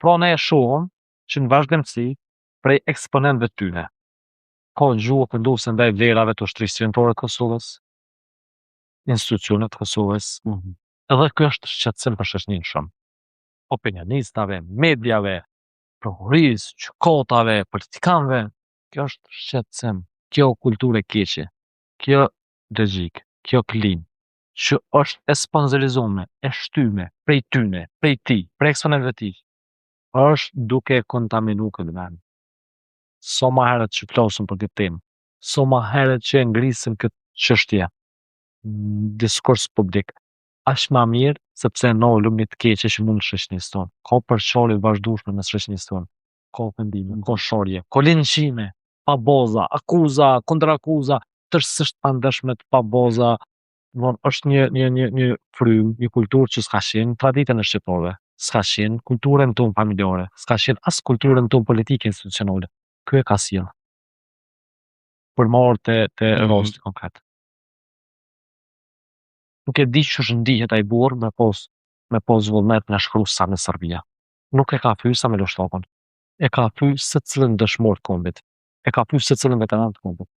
Pra ne e shohëm që në vazhdimsi prej eksponentëve tyne, ka gjuhë kënduese ndaj vlerave të ushtrisë vendore të Kosovës, institucionet të Kosovës, edhe ky është shqetësim për shoqërinë shumë. Opinionistave, mediave, prokurisë, gjykatave, politikanëve, kjo është shqetësim, kjo kulturë e keqe, kjo logjik, kjo klim, që është e sponsorizuar, e shtyme prej tyne, prej ti, prej eksponentëve të tij, është duke e kontaminuar këtë vend. Sa më herët që flasëm për këtë temë, sa më herët që e ngrisim këtë çështje në diskurs publik, aq ma mirë sepse na ulëm një të keqe që mund në shoqërisë tonë. Ka përçarje të vazhdueshme në shoqërisë tonë. Ka ofendime, ka sharje, ka linçime, pa baza, akuza, kundër akuza, tërësisht pa ndershme të pa baza. Domthon është një frymë, një kulturë që s'ka qenë në traditën e shqiptarëve, s'ka qenë në kulturën tonë familjare, s'ka qenë as kulturën tonë politike institucionale. Ky e ka sjell. Për marrë te rasti konkret. Nuk e di ç'është ndihet ai burr me pas vullnet me shkru sa në Serbia. Nuk e ka fyr sa me lështakun. E ka fyr secilin dëshmor të kombit. E ka fyr secilin veteran të kombit.